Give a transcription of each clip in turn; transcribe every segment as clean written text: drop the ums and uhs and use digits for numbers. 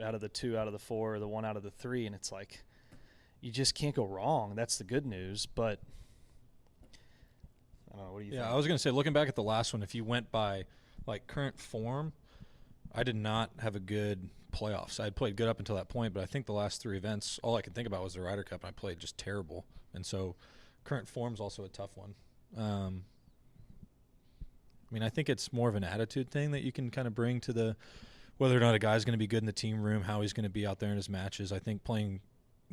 out of the 2 out of the 4, or the 1 out of the 3, and it's like you just can't go wrong. That's the good news. But I don't know. What do you think? Yeah, I was going to say, looking back at the last one, if you went by like current form, I did not have a good playoffs. I had played good up until that point, but I think the last 3 events, all I can think about was the Ryder Cup, and I played just terrible. And so current form's also a tough one. I mean, I think it's more of an attitude thing that you can kind of bring to the whether or not a guy's going to be good in the team room, how he's going to be out there in his matches. I think playing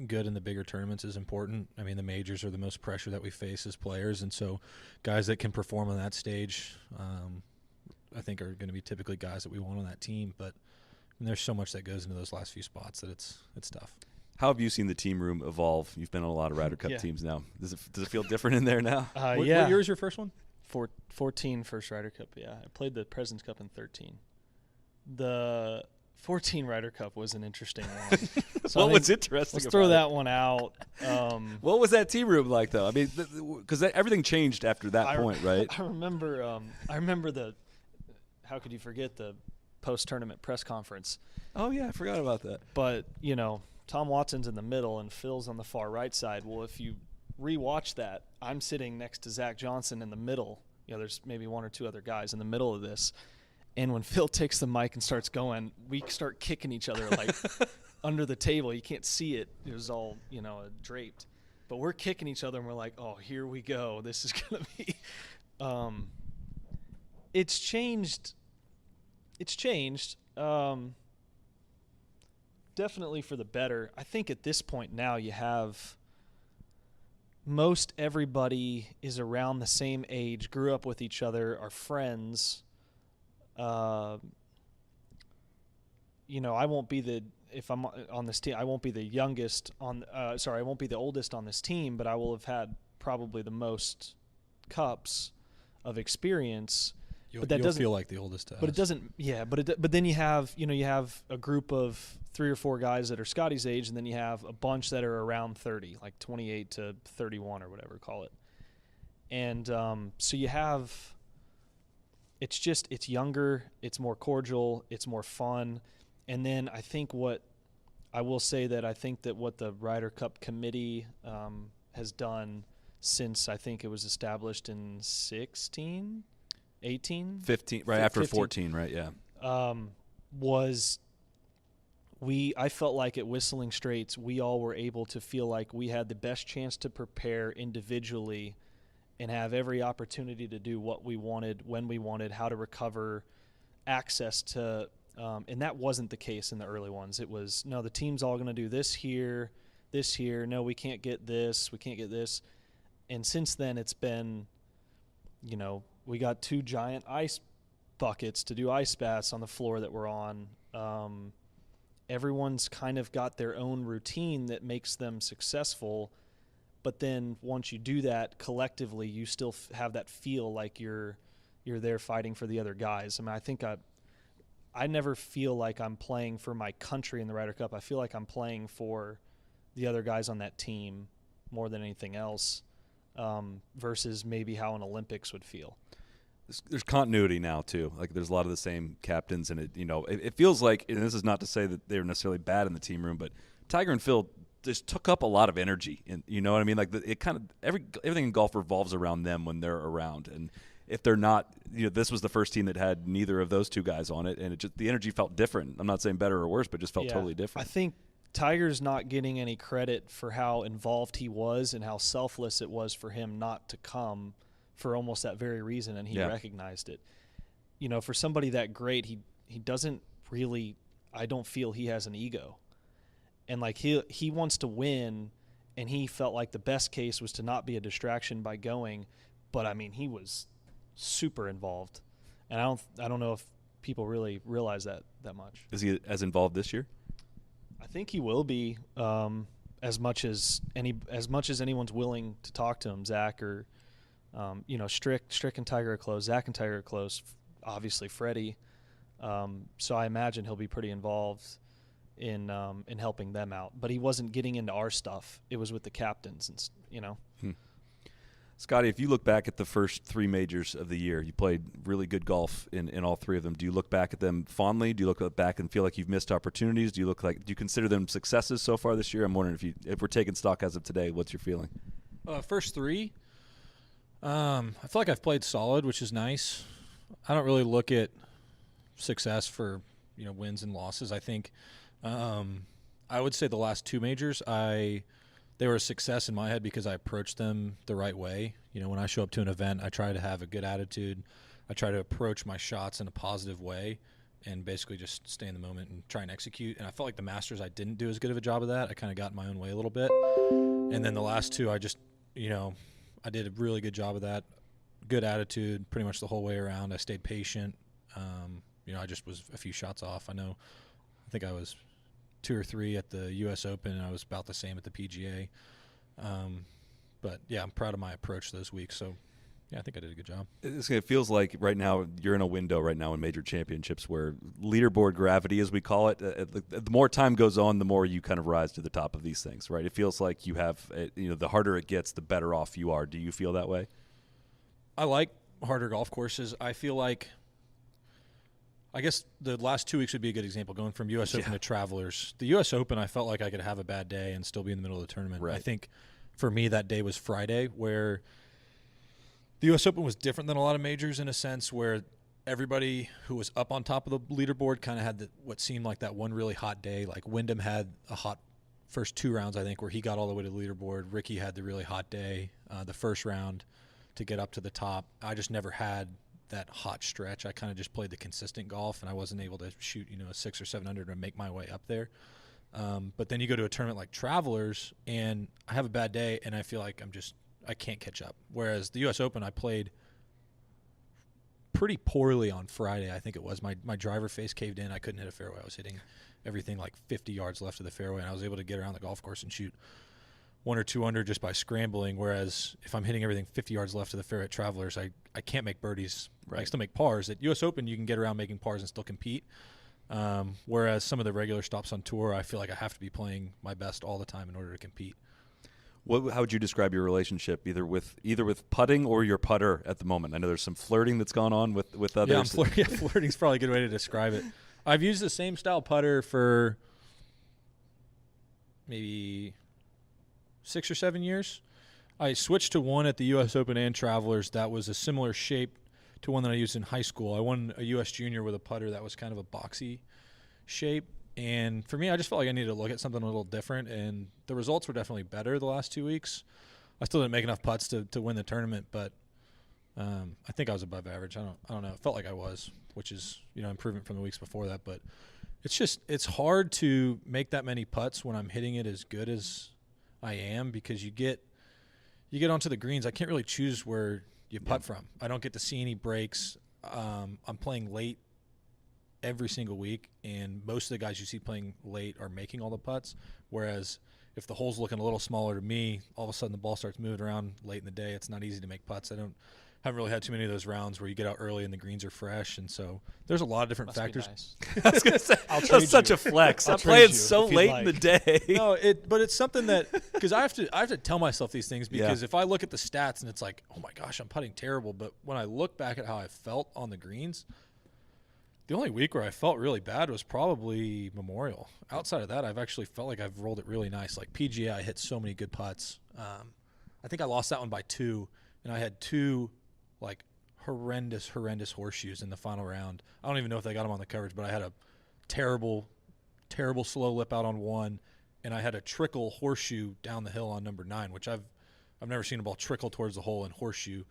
good in the bigger tournaments is important. I mean, the majors are the most pressure that we face as players, and so guys that can perform on that stage, I think are going to be typically guys that we want on that team. But there's so much that goes into those last few spots that it's tough. How have you seen the team room evolve? You've been on a lot of Ryder Cup teams now. Does it feel different in there now? What year is your first one? 14 first Ryder Cup, yeah. I played the President's Cup in 13. The 14 Ryder Cup was an interesting one. So what was interesting? Let's throw that one out. What was that team room like, though? I mean, because everything changed after that point, right? I remember the. How could you forget the post-tournament press conference? Oh yeah, I forgot about that. But Tom Watson's in the middle and Phil's on the far right side. Well, if you rewatch that, I'm sitting next to Zach Johnson in the middle. There's maybe 1 or 2 other guys in the middle of this. And when Phil takes the mic and starts going, we start kicking each other like under the table. You can't see it. It was all, draped. But we're kicking each other and we're like, oh, here we go. This is going to be it's changed. It's changed. Definitely for the better. I think at this point now you have most everybody is around the same age, grew up with each other, are friends. I won't be if I'm on this team, I won't be the youngest I won't be the oldest on this team, but I will have had probably the most cups of experience. But that doesn't feel like the oldest. But it doesn't. Yeah. But then you have a group of 3 or 4 guys that are Scottie's age, and then you have a bunch that are around 30, like 28 to 31 or whatever, call it. And so you have. It's younger, it's more cordial, it's more fun, and then I think what the Ryder Cup committee has done since I think it was established in 16. 18? 15, right after 15. 14, right, yeah. I felt like at Whistling Straits, we all were able to feel like we had the best chance to prepare individually and have every opportunity to do what we wanted, when we wanted, how to recover, access to, and that wasn't the case in the early ones. It was, no, the team's all going to do this here, no, we can't get this. And since then it's been, we got 2 giant ice buckets to do ice baths on the floor that we're on. Everyone's kind of got their own routine that makes them successful. But then once you do that collectively, you still have that feel like you're there fighting for the other guys. I mean, I think I never feel like I'm playing for my country in the Ryder Cup. I feel like I'm playing for the other guys on that team more than anything else, versus maybe how an Olympics would feel. There's continuity now too. Like there's a lot of the same captains, and it feels like, and this is not to say that they're necessarily bad in the team room, but Tiger and Phil just took up a lot of energy, and you know what I mean. Like it kind of everything in golf revolves around them when they're around, and if they're not, this was the first team that had neither of those 2 guys on it, and the energy felt different. I'm not saying better or worse, but just felt totally different. I think Tiger's not getting any credit for how involved he was and how selfless it was for him not to come for almost that very reason, and he recognized it. For somebody that great, he doesn't really, I don't feel he has an ego. And like he wants to win, and he felt like the best case was to not be a distraction by going, but I mean, he was super involved. And I don't know if people really realize that much. Is he as involved this year? I think he will be, as much as anyone's willing to talk to him. Zach or Strick and Tiger are close. Zach and Tiger are close. Obviously, Freddie. So I imagine he'll be pretty involved in helping them out. But he wasn't getting into our stuff. It was with the captains, and Scottie, if you look back at the first 3 majors of the year, you played really good golf in all 3 of them. Do you look back at them fondly? Do you look back and feel like you've missed opportunities? Do you consider them successes so far this year? I'm wondering if we're taking stock as of today, what's your feeling? First 3, I feel like I've played solid, which is nice. I don't really look at success for wins and losses. I think I would say the last 2 majors they were a success in my head because I approached them the right way. When I show up to an event, I try to have a good attitude. I try to approach my shots in a positive way and basically just stay in the moment and try and execute. And I felt like the Masters, I didn't do as good of a job of that. I kind of got in my own way a little bit. And then the last 2, I just, I did a really good job of that. Good attitude pretty much the whole way around. I stayed patient. I just was a few shots off. I think I was 2 or 3 at the U.S. Open, and I was about the same at the PGA. But, yeah, I'm proud of my approach those weeks. So, yeah, I think I did a good job. It feels like right now you're in a window right now in major championships where leaderboard gravity, as we call it, the more time goes on, the more you kind of rise to the top of these things, right? It feels like you have, the harder it gets, the better off you are. Do you feel that way? I like harder golf courses. I feel like I guess the last 2 weeks would be a good example, going from U.S. Open to Travelers. The U.S. Open, I felt like I could have a bad day and still be in the middle of the tournament. Right. I think for me that day was Friday, where the U.S. Open was different than a lot of majors in a sense where everybody who was up on top of the leaderboard kind of had what seemed like that one really hot day. Like Wyndham had a hot first 2 rounds, I think, where he got all the way to the leaderboard. Ricky had the really hot day, the first round to get up to the top. I just never had that hot stretch. I kind of just played the consistent golf, and I wasn't able to shoot, a 600 or 700 to make my way up there. But then you go to a tournament like Travelers, and I have a bad day, and I feel like I can't catch up. Whereas the U.S. Open, I played pretty poorly on Friday. I think it was my driver face caved in. I couldn't hit a fairway. I was hitting everything like 50 yards left of the fairway, and I was able to get around the golf course and shoot 1 or 2 under just by scrambling, whereas if I'm hitting everything 50 yards left of the fairway at Travelers, I can't make birdies. Right. I still make pars. At U.S. Open, you can get around making pars and still compete, whereas some of the regular stops on tour, I feel like I have to be playing my best all the time in order to compete. How would you describe your relationship, either with putting or your putter at the moment? I know there's some flirting that's gone on with others. Flirting's probably a good way to describe it. I've used the same style putter for maybe 6 or 7 years. I switched to one at the U.S. Open and Travelers that was a similar shape to one that I used in high school. I won a U.S. Junior with a putter that was kind of a boxy shape. And for me, I just felt like I needed to look at something a little different, and the results were definitely better the last 2 weeks. I still didn't make enough putts to win the tournament, but I think I was above average. I don't know. It felt like I was, which is improvement from the weeks before that. But it's hard to make that many putts when I'm hitting it as good as I am, because you get onto the greens. I can't really choose where you putt from. I don't get to see any breaks. I'm playing late every single week, and most of the guys you see playing late are making all the putts, whereas if the hole's looking a little smaller to me, all of a sudden the ball starts moving around late in the day. It's not easy to make putts. Haven't really had too many of those rounds where you get out early and the greens are fresh, and so there's a lot of different factors. Nice. I was gonna say, that's such a flex. I'm playing so late in the day. No, but it's something that, because I have to tell myself these things, because if I look at the stats and it's like, oh my gosh, I'm putting terrible, but when I look back at how I felt on the greens, the only week where I felt really bad was probably Memorial. Outside of that, I've actually felt like I've rolled it really nice. Like PGA, I hit so many good putts. I think I lost that one by 2, and I had 2 like horrendous horseshoes in the final round. I don't even know if they got them on the coverage, but I had a terrible slow lip out on 1, and I had a trickle horseshoe down the hill on number 9, which I've never seen a ball trickle towards the hole and horseshoe.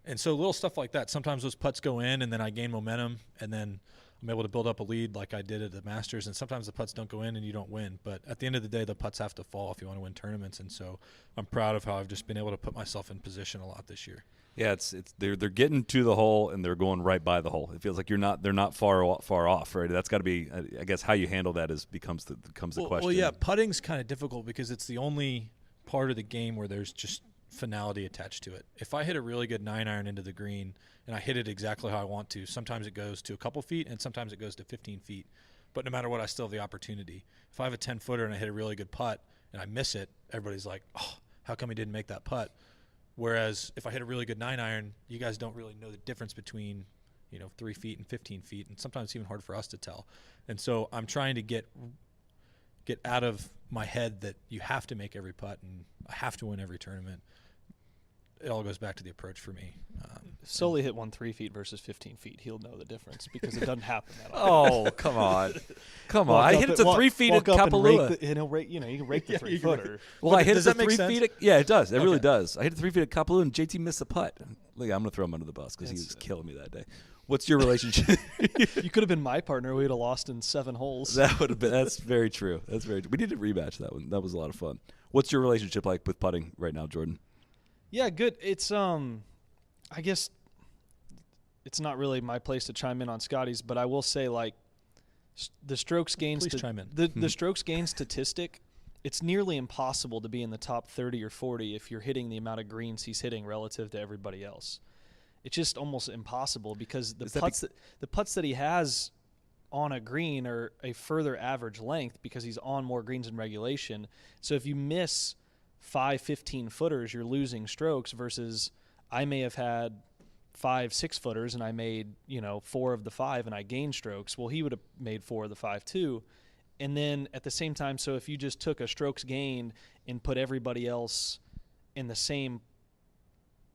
And so little stuff like that. Sometimes those putts go in, and then I gain momentum, and then I'm able to build up a lead like I did at the Masters. And sometimes the putts don't go in and you don't win. But at the end of the day, the putts have to fall if you want to win tournaments. And so I'm proud of how I've just been able to put myself in position a lot this year. Yeah, they're getting to the hole and they're going right by the hole. It feels like they're not far off, right? That's got to be, I guess, how you handle that becomes the question. Well, yeah, putting's kind of difficult because it's the only part of the game where there's just finality attached to it. If I hit a really good 9-iron into the green and I hit it exactly how I want to, sometimes it goes to a couple feet and sometimes it goes to 15 feet. But no matter what, I still have the opportunity. If I have a 10-footer and I hit a really good putt and I miss it, everybody's like, oh, how come he didn't make that putt? Whereas if I hit a really good 9-iron, you guys don't really know the difference between, 3 feet and 15 feet, and sometimes it's even hard for us to tell. And so I'm trying to get out of my head that you have to make every putt and I have to win every tournament. It all goes back to the approach for me. Sully hit one 3 feet versus 15 feet. He'll know the difference because it doesn't happen that often. Oh, come on. Come on. I hit it to 3 feet at Kapalua. You can rake the 3-footer. Well, I hit it does to that make 3 sense? feet. Yeah, it does. It really does. I hit it 3 feet at Kapalua, and JT missed the putt. Look, I'm going to throw him under the bus because he was killing me that day. What's your relationship? You could have been my partner. We would have lost in 7 holes. That would have been. That's very true. That's very true. We need to rematch that one. That was a lot of fun. What's your relationship like with putting right now, Jordan? Yeah, good. It's I guess it's not really my place to chime in on Scottie's, but I will say the strokes gain. Please chime in. The strokes gain statistic. It's nearly impossible to be in the top 30 or 40 if you're hitting the amount of greens he's hitting relative to everybody else. It's just almost impossible because the putts that he has on a green are a further average length because he's on more greens in regulation. So if you miss 5 15-footers, you're losing strokes versus I may have had 5 6-footers and I made 4 of the 5 and I gained strokes. Well, he would have made 4 of the 5 too. And then at the same time, so if you just took a strokes gained and put everybody else in the same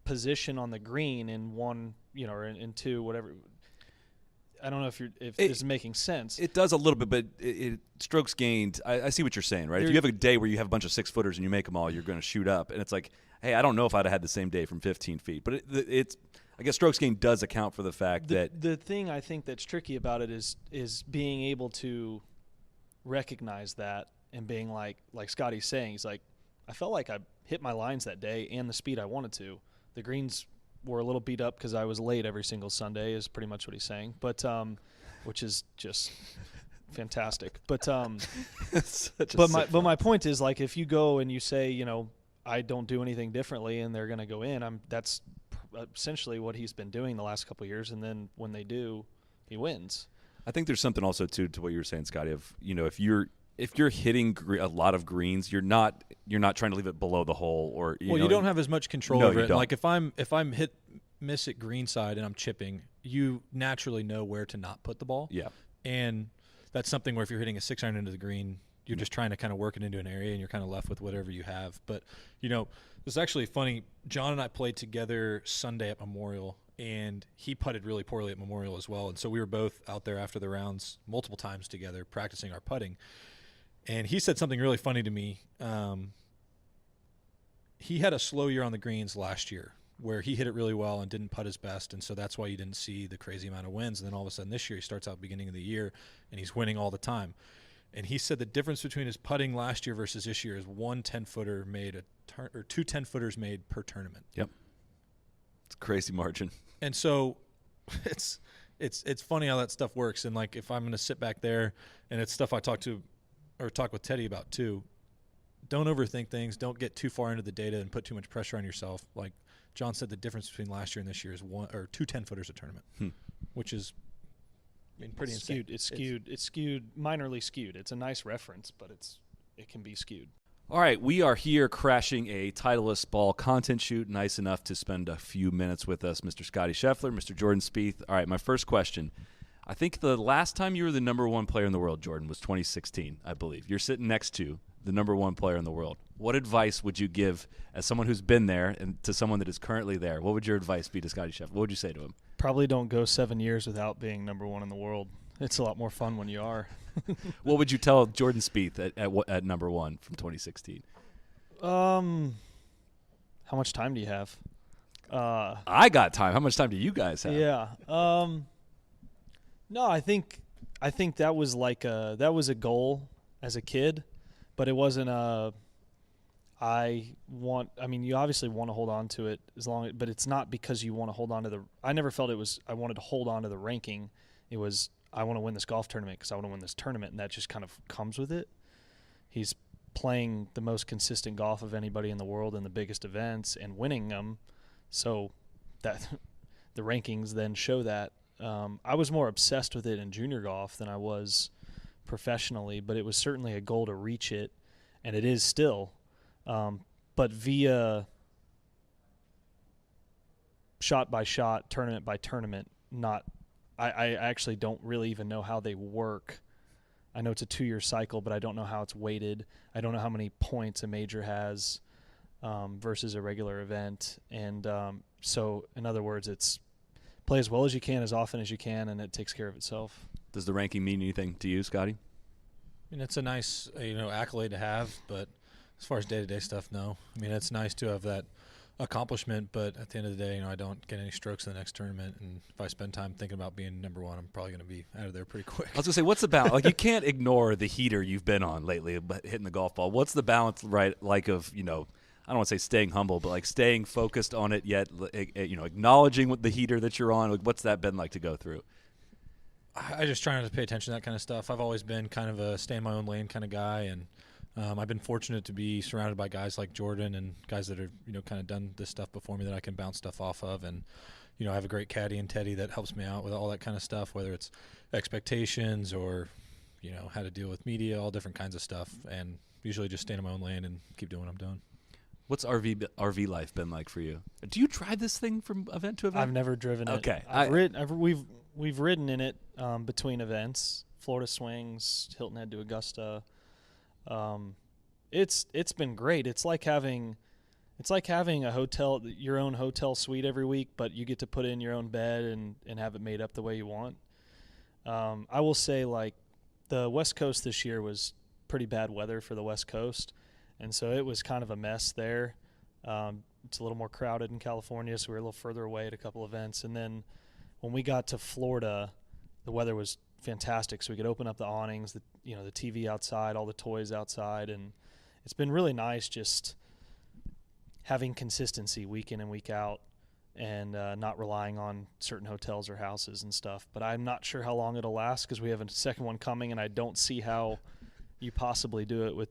position on the green in one, or in 2, whatever. I don't know if this is making sense. It does a little bit, but strokes gained. I see what you're saying, right? If you have a day where you have a bunch of 6-footers and you make them all, you're going to shoot up, and it's like, hey, I don't know if I'd have had the same day from 15 feet, but it's. I guess strokes gained does account for the fact that the thing I think that's tricky about it is being able to recognize that and being like Scottie's saying, he's like, I felt like I hit my lines that day and the speed I wanted to. The greens were a little beat up because I was late every single Sunday is pretty much what he's saying, but which is just fantastic. But my point is, like, if you go and you say, I don't do anything differently and they're going to go in, that's essentially what he's been doing the last couple of years, and then when they do, he wins. I think there's something also to what you were saying, Scottie, of if you're hitting a lot of greens, you're not trying to leave it below the hole, or you don't have as much control over it. Don't. Like if I'm miss at green side and I'm chipping, you naturally know where to not put the ball. Yeah, and that's something where if you're hitting a 6-iron into the green, you're just trying to kind of work it into an area, and you're kind of left with whatever you have. But it's actually funny. John and I played together Sunday at Memorial, and he putted really poorly at Memorial as well. And so we were both out there after the rounds multiple times together practicing our putting. And he said something really funny to me. He had a slow year on the greens last year where he hit it really well and didn't putt his best, and so that's why you didn't see the crazy amount of wins. And then all of a sudden this year he starts out beginning of the year, and he's winning all the time. And he said the difference between his putting last year versus this year is 1 10-footer made or 2 10-footers made per tournament. Yep. It's a crazy margin. And so it's funny how that stuff works. And like if I'm going to sit back there, and it's stuff I talk with Teddy about too, don't overthink things. Don't get too far into the data and put too much pressure on yourself. Like John said, the difference between last year and this year is 1 or 2 10-footers a tournament, which is pretty insane. It's skewed, minorly skewed. It's a nice reference, but it can be skewed. All right, we are here crashing a Titleist ball content shoot. Nice enough to spend a few minutes with us, Mr. Scottie Scheffler, Mr. Jordan Spieth. All right, my first question. I think the last time you were the number 1 player in the world, Jordan, was 2016, I believe. You're sitting next to the number 1 player in the world. What advice would you give as someone who's been there and to someone that is currently there? What would your advice be to Scottie Scheffler? What would you say to him? Probably don't go 7 years without being number 1 in the world. It's a lot more fun when you are. What would you tell Jordan Spieth at number 1 from 2016? How much time do you have? I got time. How much time do you guys have? Yeah. No, I think that was a goal as a kid, but it wasn't you obviously want to hold on to it but it's not because you want to hold on to I never felt I wanted to hold on to the ranking. It was, I want to win this golf tournament because I want to win this tournament, and that just kind of comes with it. He's playing the most consistent golf of anybody in the world in the biggest events and winning them, so that the rankings then show that. I was more obsessed with it in junior golf than I was professionally, but it was certainly a goal to reach it, and it is still. But via shot by shot, tournament by tournament. I actually don't really even know how they work. I know it's a 2-year cycle, but I don't know how it's weighted. I don't know how many points a major has versus a regular event. And so, in other words, it's play as well as you can, as often as you can, and it takes care of itself. Does the ranking mean anything to you, Scottie? I mean, it's a nice, accolade to have, but as far as day-to-day stuff, no. I mean, it's nice to have that accomplishment, but at the end of the day, I don't get any strokes in the next tournament, and if I spend time thinking about being number one, I'm probably going to be out of there pretty quick. I was going to say, what's the balance? Like, you can't ignore the heater you've been on lately, but hitting the golf ball. What's the balance, right, like of, I don't want to say staying humble, but like staying focused on it yet, acknowledging what the heater that you're on? Like, what's that been like to go through? I just try not to pay attention to that kind of stuff. I've always been kind of a stay-in-my-own-lane kind of guy, and I've been fortunate to be surrounded by guys like Jordan and guys that have, kind of done this stuff before me that I can bounce stuff off of. And, I have a great caddy and Teddy that helps me out with all that kind of stuff, whether it's expectations or, how to deal with media, all different kinds of stuff. And usually just stay in my own lane and keep doing what I'm doing. What's RV life been like for you? Do you drive this thing from event to event? I've never driven it. Okay. We've ridden in it between events, Florida swings, Hilton Head to Augusta. It's been great. It's like having a hotel, your own hotel suite every week, but you get to put in your own bed and have it made up the way you want. I will say, like, the West Coast this year was pretty bad weather for the West Coast, and so it was kind of a mess there. It's a little more crowded in California, so we were a little further away at a couple events. And then when we got to Florida, the weather was fantastic, so we could open up the awnings, the TV outside, all the toys outside, and it's been really nice just having consistency week in and week out, and not relying on certain hotels or houses and stuff. But I'm not sure how long it'll last because we have a second one coming, and I don't see how you possibly do it with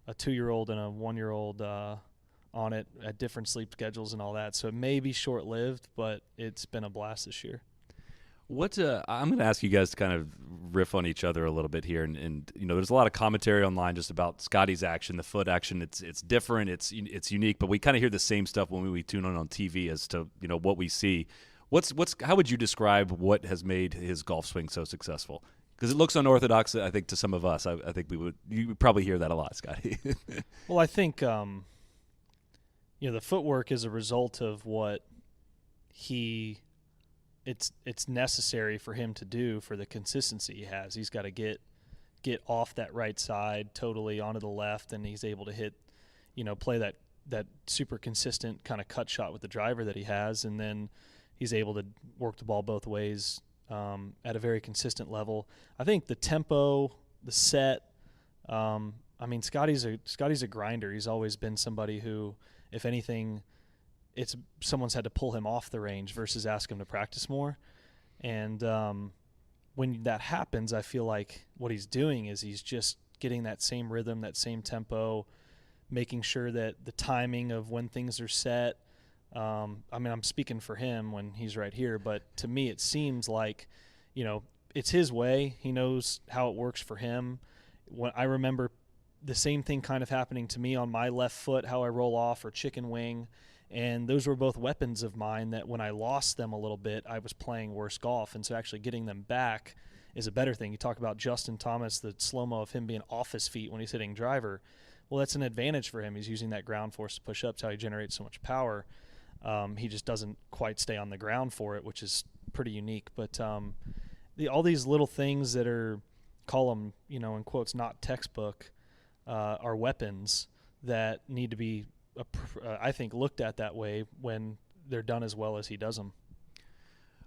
a 2-year-old and a 1-year-old on it at different sleep schedules and all that. So it may be short-lived, but it's been a blast this year. I'm going to ask you guys to kind of riff on each other a little bit here, and there's a lot of commentary online just about Scottie's action, the foot action. It's different, it's unique, but we kind of hear the same stuff when we tune on TV as to what we see. How would you describe what has made his golf swing so successful? Because it looks unorthodox, I think, to some of us. I think you would probably hear that a lot, Scottie. Well, I think the footwork is a result of what it's necessary for him to do for the consistency he has. He's got to get off that right side totally onto the left, and he's able to hit, play that super consistent kind of cut shot with the driver that he has, and then he's able to work the ball both ways at a very consistent level. I think the tempo, the set, Scottie's a grinder. He's always been somebody who, if anything, someone's had to pull him off the range versus ask him to practice more. And when that happens, I feel like what he's doing is he's just getting that same rhythm, that same tempo, making sure that the timing of when things are set. I'm speaking for him when he's right here, but to me it seems like, it's his way. He knows how it works for him. When I remember the same thing kind of happening to me on my left foot, how I roll off or chicken wing. And those were both weapons of mine that when I lost them a little bit, I was playing worse golf. And so actually getting them back is a better thing. You talk about Justin Thomas, the slow-mo of him being off his feet when he's hitting driver. Well, that's an advantage for him. He's using that ground force to push up. It's how he generates so much power. He just doesn't quite stay on the ground for it, which is pretty unique. But all these little things that are, call them, in quotes, not textbook, are weapons that need to be I think looked at that way when they're done as well as he does them.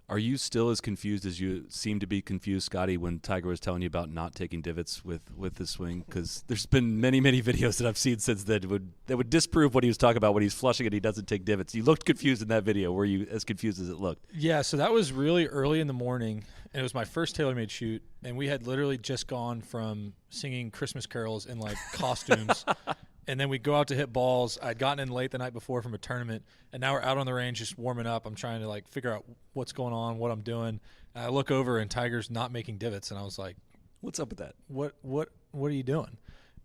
Are you still as confused as you seem to be confused, Scottie, when Tiger was telling you about not taking divots with the swing? Because there's been many, many videos that I've seen since that would disprove what he was talking about when he's flushing and he doesn't take divots. You looked confused in that video. Were you as confused as it looked? Yeah, so that was really early in the morning, and it was my first TaylorMade shoot, and we had literally just gone from singing Christmas carols in, like, costumes and then we go out to hit balls. I'd gotten in late the night before from a tournament, and now we're out on the range just warming up. I'm trying to, like, figure out what's going on, what I'm doing. And I look over, and Tiger's not making divots, and I was like, what's up with that? What are you doing?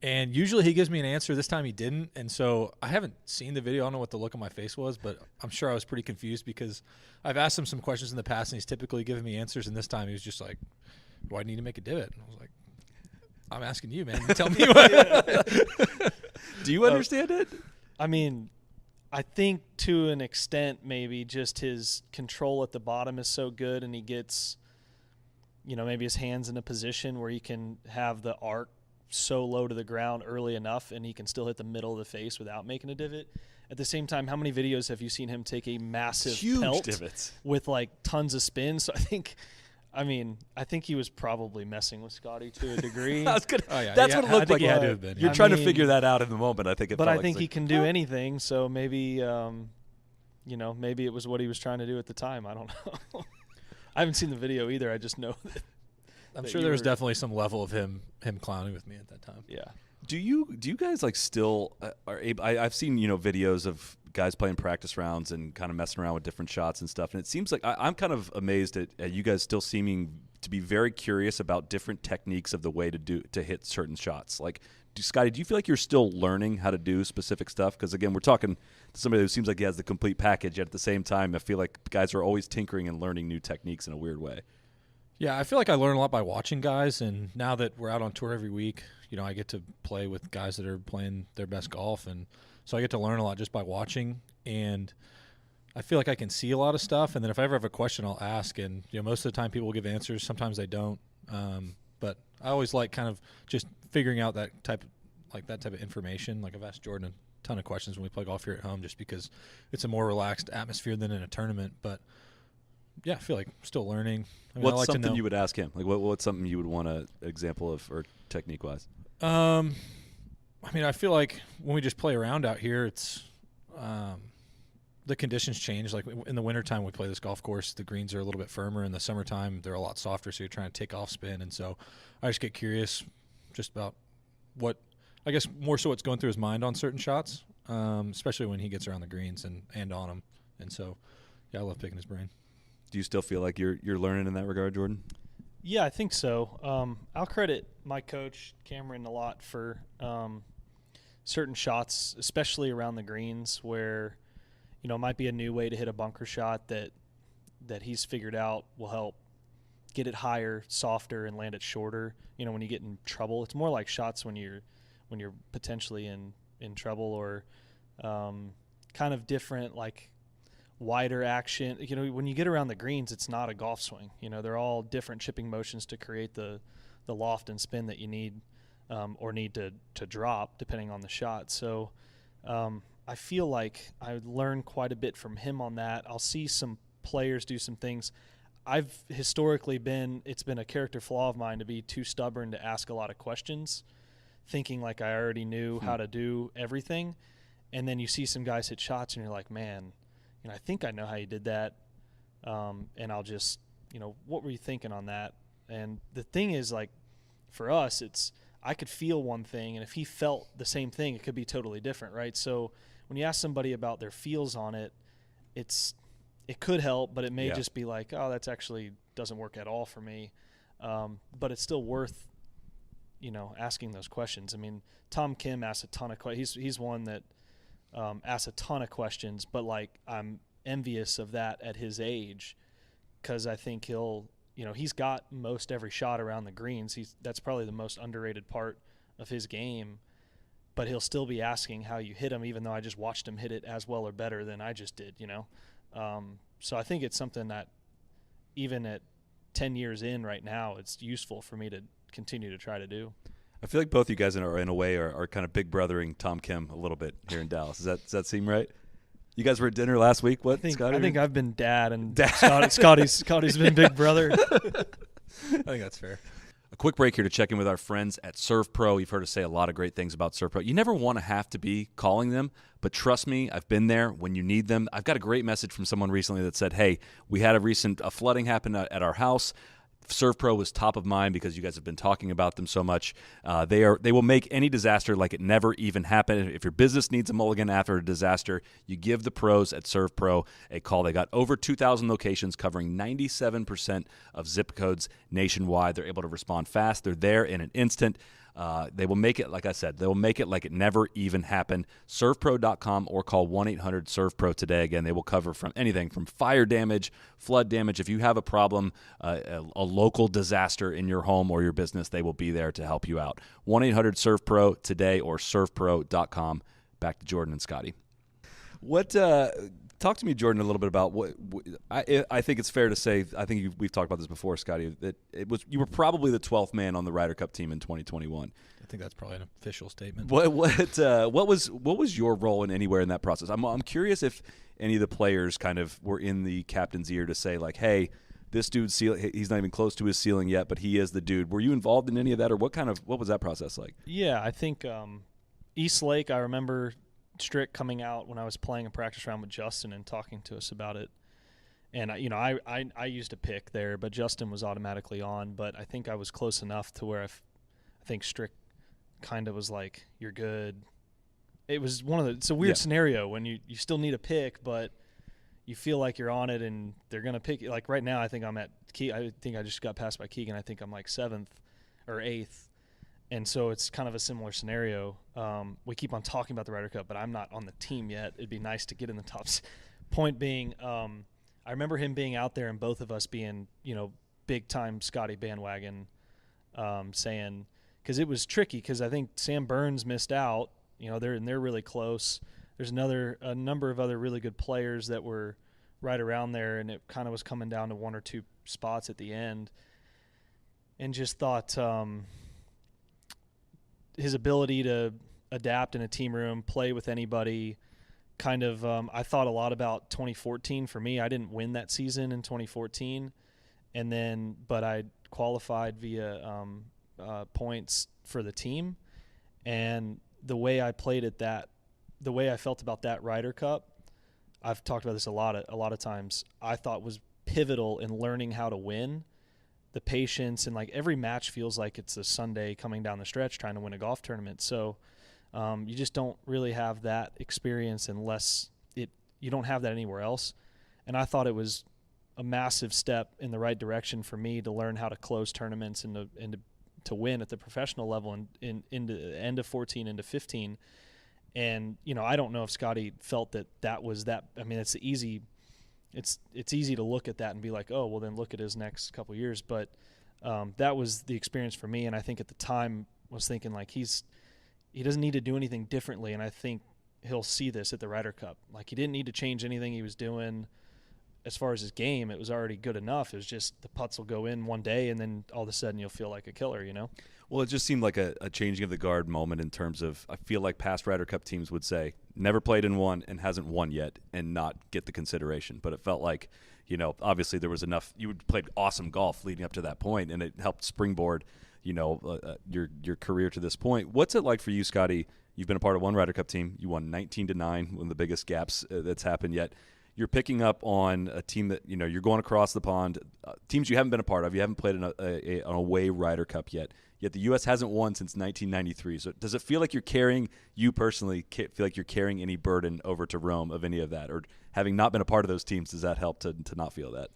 And usually he gives me an answer. This time he didn't. And so I haven't seen the video. I don't know what the look on my face was, but I'm sure I was pretty confused because I've asked him some questions in the past, and he's typically given me answers. And this time he was just like, "Do I need to make a divot?" And I was like, "I'm asking you, man. You tell me what." Do you understand it? I mean, I think to an extent maybe just his control at the bottom is so good, and he gets, maybe his hands in a position where he can have the arc so low to the ground early enough and he can still hit the middle of the face without making a divot. At the same time, how many videos have you seen him take a massive pelt divots with like tons of spin? So I think he was probably messing with Scottie to a degree. That's what it looked like. He had to have been. You're trying to figure that out in the moment. I think he can do anything. So maybe, maybe it was what he was trying to do at the time. I don't know. I haven't seen the video either. I just know that. I'm sure there was definitely some level of him clowning with me at that time. Yeah. Do you guys like still are able? I've seen videos of guys playing practice rounds and kind of messing around with different shots and stuff, and it seems like I'm kind of amazed at you guys still seeming to be very curious about different techniques of the way to hit certain shots. Like, Scottie, do you feel like you're still learning how to do specific stuff? Because again, we're talking to somebody who seems like he has the complete package. Yet at the same time, I feel like guys are always tinkering and learning new techniques in a weird way. Yeah, I feel like I learn a lot by watching guys, and now that we're out on tour every week, I get to play with guys that are playing their best golf, and so I get to learn a lot just by watching, and I feel like I can see a lot of stuff, and then if I ever have a question, I'll ask, and most of the time people will give answers. Sometimes they don't, but I always like kind of just figuring out that type of information. Like I've asked Jordan a ton of questions when we play golf here at home just because it's a more relaxed atmosphere than in a tournament, but yeah, I feel like I'm still learning. What's something you would ask him? Like, what's something you would want an example of, or technique-wise? I feel like when we just play around out here, it's the conditions change. Like in the wintertime, we play this golf course. The greens are a little bit firmer. In the summertime, they're a lot softer, so you're trying to take off spin. And so I just get curious just about more so what's going through his mind on certain shots, especially when he gets around the greens and on them. And so, yeah, I love picking his brain. Do you still feel like you're learning in that regard, Jordan? Yeah, I think so. I'll credit my coach, Cameron, a lot for certain shots, especially around the greens where, it might be a new way to hit a bunker shot that he's figured out will help get it higher, softer, and land it shorter. When you get in trouble, it's more like shots when you're potentially in trouble or kind of different, like wider action. When you get around the greens, it's not a golf swing. They're all different chipping motions to create the loft and spin that you need or need to drop depending on the shot. So I feel like I learned quite a bit from him on that. I'll see some players do some things. I've historically it's been a character flaw of mine to be too stubborn to ask a lot of questions, thinking like I already knew how to do everything. And then you see some guys hit shots and you're like, man, I think I know how you did that, and I'll just, what were you thinking on that? And the thing is, like, for us, I could feel one thing, and if he felt the same thing, it could be totally different, right? So when you ask somebody about their feels on it, it could help, but it may just be like, oh, that's actually doesn't work at all for me. But it's still worth, asking those questions. I mean, Tom Kim asks a ton of questions. He's one that asks a ton of questions, but like I'm envious of that at his age because I think he's got most every shot around the greens. That's probably the most underrated part of his game, but he'll still be asking how you hit him, even though I just watched him hit it as well or better than I just did, So I think it's something that even at 10 years in right now, it's useful for me to continue to try to do. I feel like both you guys in a way are kind of big brothering Tom Kim a little bit here in Dallas. Does that seem right? You guys were at dinner last week. What, Scottie? I think I've been dad, and Scottie's been big brother. I think that's fair. A quick break here to check in with our friends at Serve Pro. You've heard us say a lot of great things about Serve Pro. You never want to have to be calling them, but trust me, I've been there when you need them. I've got a great message from someone recently that said, hey, we had a recent flooding happen at our house. Serve Pro was top of mind because you guys have been talking about them so much. They will make any disaster like it never even happened. If your business needs a mulligan after a disaster, you give the pros at Serve Pro a call. They got over 2,000 locations covering 97% of zip codes nationwide. They're able to respond fast. They're there in an instant. They will make it, like I said, they will make it like it never even happened. ServPro.com or call 1-800-ServPro today. Again, they will cover from anything from fire damage, flood damage. If you have a problem, a local disaster in your home or your business, they will be there to help you out. 1-800-ServPro today or ServPro.com. Back to Jordan and Scottie. Talk to me, Jordan, a little bit about what I think it's fair to say. I think we've talked about this before, Scottie. That you were probably the 12th man on the Ryder Cup team in 2021. I think that's probably an official statement. What was your role in anywhere in that process? I'm curious if any of the players kind of were in the captain's ear to say like, hey, this dude's he's not even close to his ceiling yet, but he is the dude. Were you involved in any of that, or what was that process like? Yeah, I think East Lake. I remember Strick coming out when I was playing a practice round with Justin and talking to us about it. And, I used a pick there, but Justin was automatically on. But I think I was close enough to where I think Strick kind of was like, you're good. It was it's a weird scenario when you still need a pick, but you feel like you're on it and they're going to pick you. Like right now, I think I'm at I think I just got passed by Keegan. I think I'm like 7th or 8th. And so it's kind of a similar scenario. We keep on talking about the Ryder Cup, but I'm not on the team yet. It'd be nice to get in the tops. Point being, I remember him being out there and both of us being, big-time Scottie bandwagon, saying – because it was tricky because I think Sam Burns missed out. They're really close. There's a number of other really good players that were right around there, and it kind of was coming down to one or two spots at the end. And just thought his ability to adapt in a team room, play with anybody, kind of I thought a lot about 2014 for me. I didn't win that season in 2014, but I qualified via points for the team, and the way I played at that, the way I felt about that Ryder Cup, I've talked about this a lot of times, I thought was pivotal in learning how to win. The patience, and like every match feels like it's a Sunday coming down the stretch trying to win a golf tournament. So you just don't really have that experience unless you don't have that anywhere else. And I thought it was a massive step in the right direction for me to learn how to close tournaments and to win at the professional level into the end of 14 into 15. And I don't know if Scottie felt that was that. I mean, it's easy. It's easy to look at that and be like, oh, well, then look at his next couple of years. But that was the experience for me, and I think at the time was thinking like he doesn't need to do anything differently, and I think he'll see this at the Ryder Cup. Like he didn't need to change anything he was doing as far as his game. It was already good enough. It was just the putts will go in one day, and then all of a sudden you'll feel like a killer, Well, it just seemed like a changing of the guard moment in terms of, I feel like past Ryder Cup teams would say, never played in one and hasn't won yet and not get the consideration. But it felt like, obviously there was enough. You had played awesome golf leading up to that point, and it helped springboard, your career to this point. What's it like for you, Scottie? You've been a part of one Ryder Cup team. You won 19-9, one of the biggest gaps that's happened yet. You're picking up on a team that, you're going across the pond, teams you haven't been a part of. You haven't played an away Ryder Cup yet the U.S. hasn't won since 1993. So does it feel like you personally feel like you're carrying any burden over to Rome of any of that? Or having not been a part of those teams, does that help to not feel that?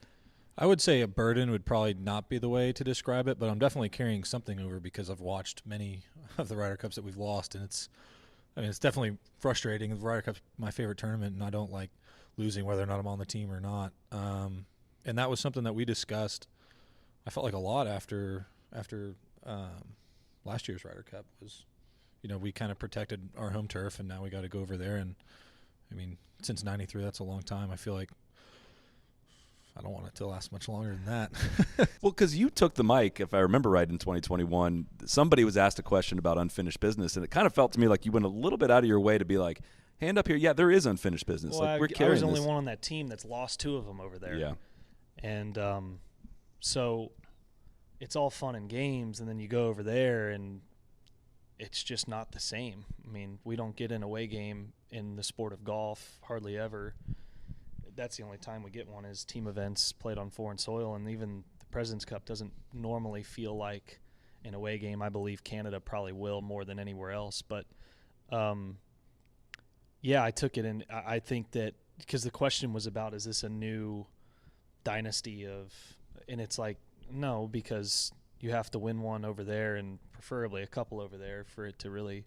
I would say a burden would probably not be the way to describe it, but I'm definitely carrying something over because I've watched many of the Ryder Cups that we've lost, and it's definitely frustrating. The Ryder Cup's my favorite tournament, and I don't like losing whether or not I'm on the team or not. And that was something that we discussed, I felt like a lot after last year's Ryder Cup was, we kind of protected our home turf, and now we got to go over there. And, since 93, that's a long time. I feel like I don't want it to last much longer than that. Well, because you took the mic, if I remember right, in 2021. Somebody was asked a question about unfinished business, and it kind of felt to me like you went a little bit out of your way to be like, hand up here. Yeah, there is unfinished business. Well, like, we're I was carrying only this. one on that team that's lost 2 of them over there. Yeah. And so it's all fun and games, and then you go over there, and it's just not the same. I mean, we don't get an away game in the sport of golf hardly ever. That's the only time we get one is team events played on foreign soil, and even the President's Cup doesn't normally feel like an away game. I believe Canada probably will more than anywhere else. But, yeah, I took it, and I think that because the question was about, is this a new dynasty of – and it's like, no, because you have to win one over there and preferably a couple over there for it to really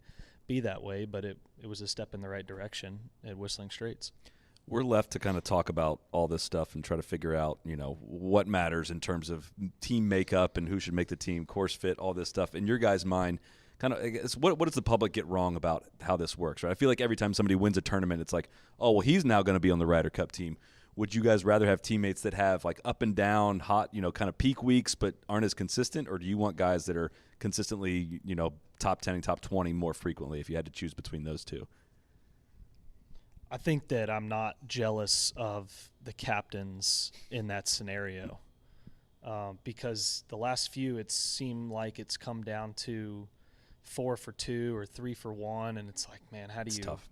be that way. But it was a step in the right direction at Whistling Straits. We're left to kind of talk about all this stuff and try to figure out, what matters in terms of team makeup and who should make the team, course fit, all this stuff. In your guys' mind, kind of, I guess, what does the public get wrong about how this works? Right? I feel like every time somebody wins a tournament, it's like, oh, well, he's now going to be on the Ryder Cup team. Would you guys rather have teammates that have like up and down, hot, kind of peak weeks but aren't as consistent, or do you want guys that are consistently, top 10 and top 20 more frequently if you had to choose between those two? I think that I'm not jealous of the captains in that scenario because the last few, it seemed like it's come down to 4 for 2 or 3 for 1, and it's like, man, how do you? Tough.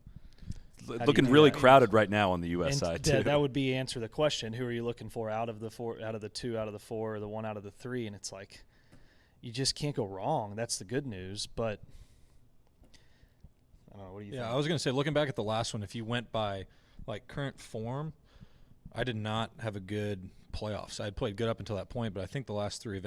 Looking really crowded right now on the U.S. And side too. That would be answer the question: who are you looking for out of the 4, out of the 2, out of the 4, or the 1 out of the 3? And it's like, you just can't go wrong. That's the good news. But I don't know. What do you think? Yeah, I was going to say, looking back at the last one, if you went by like current form, I did not have a good playoffs. I had played good up until that point, but I think the last 3 events